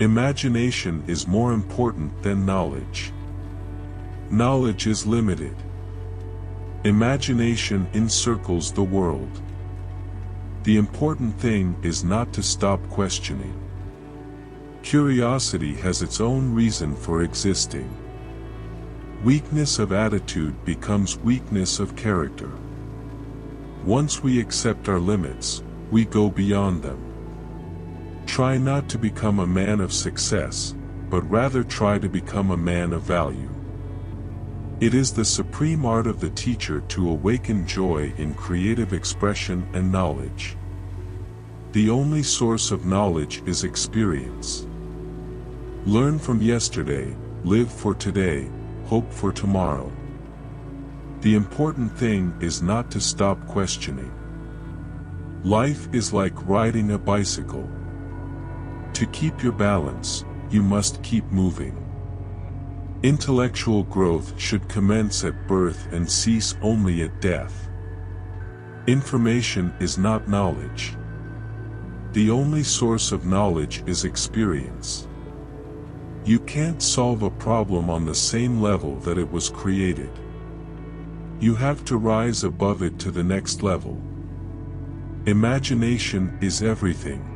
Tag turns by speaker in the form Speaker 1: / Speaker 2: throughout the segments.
Speaker 1: Imagination is more important than knowledge. Knowledge is limited. Imagination encircles the world. The important thing is not to stop questioning. Curiosity has its own reason for existing. Weakness of attitude becomes weakness of character. Once we accept our limits, we go beyond them. Try not to become a man of success, but rather try to become a man of value. It is the supreme art of the teacher to awaken joy in creative expression and knowledge. The only source of knowledge is experience. Learn from yesterday, live for today, hope for tomorrow. The important thing is not to stop questioning. Life is like riding a bicycle. To keep your balance, you must keep moving. Intellectual growth should commence at birth and cease only at death. Information is not knowledge. The only source of knowledge is experience. You can't solve a problem on the same level that it was created. You have to rise above it to the next level. Imagination is everything.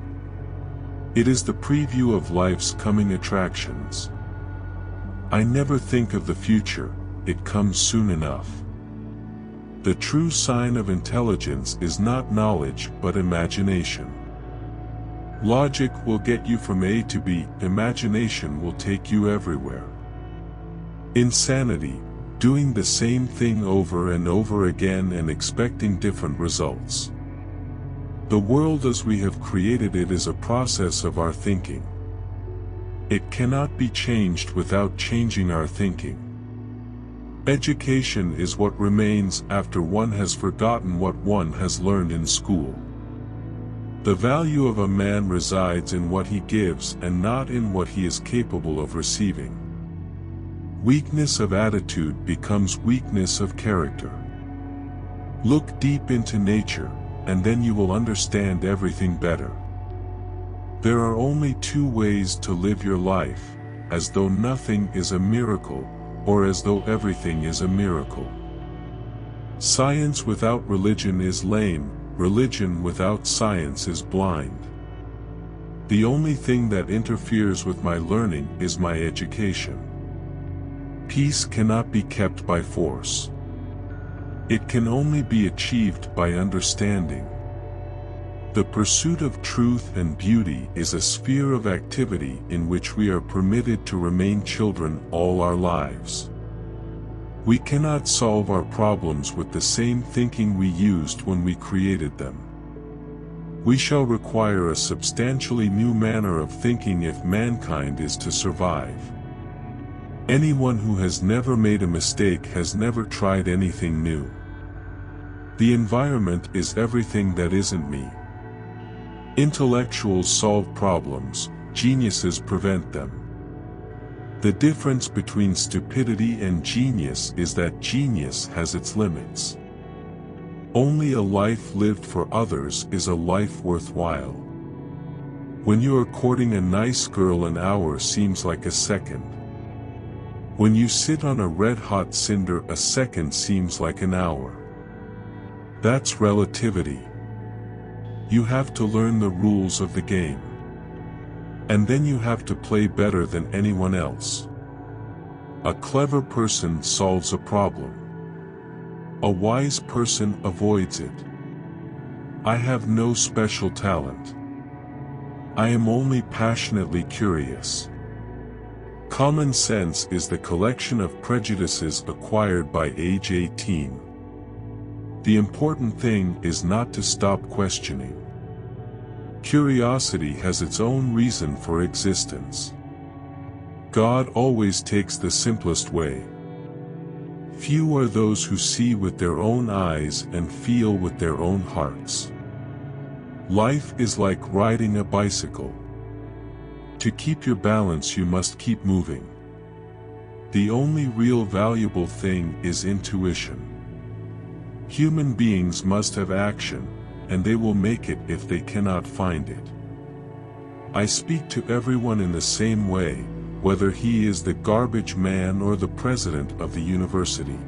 Speaker 1: It is the preview of life's coming attractions. I never think of the future, it comes soon enough. The true sign of intelligence is not knowledge but imagination. Logic will get you from A to B, imagination will take you everywhere. Insanity, doing the same thing over and over again and expecting different results. The world as we have created it is a process of our thinking. It cannot be changed without changing our thinking. Education is what remains after one has forgotten what one has learned in school. The value of a man resides in what he gives and not in what he is capable of receiving. Weakness of attitude becomes weakness of character. Look deep into nature, and then you will understand everything better. There are only two ways to live your life, as though nothing is a miracle, or as though everything is a miracle. Science without religion is lame, religion without science is blind. The only thing that interferes with my learning is my education. Peace cannot be kept by force. It can only be achieved by understanding. The pursuit of truth and beauty is a sphere of activity in which we are permitted to remain children all our lives. We cannot solve our problems with the same thinking we used when we created them. We shall require a substantially new manner of thinking if mankind is to survive. Anyone who has never made a mistake has never tried anything new. The environment is everything that isn't me. Intellectuals solve problems, geniuses prevent them. The difference between stupidity and genius is that genius has its limits. Only a life lived for others is a life worthwhile. When you are courting a nice girl, an hour seems like a second. When you sit on a red-hot cinder, a second seems like an hour. That's relativity. You have to learn the rules of the game. And then you have to play better than anyone else. A clever person solves a problem. A wise person avoids it. I have no special talent. I am only passionately curious. Common sense is the collection of prejudices acquired by age 18. The important thing is not to stop questioning. Curiosity has its own reason for existence. God always takes the simplest way. Few are those who see with their own eyes and feel with their own hearts. Life is like riding a bicycle. To keep your balance, you must keep moving. The only real valuable thing is intuition. Human beings must have action, and they will make it if they cannot find it. I speak to everyone in the same way, whether he is the garbage man or the president of the university.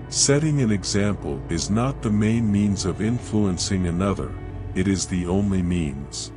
Speaker 1: Setting an example is not the main means of influencing another, it is the only means.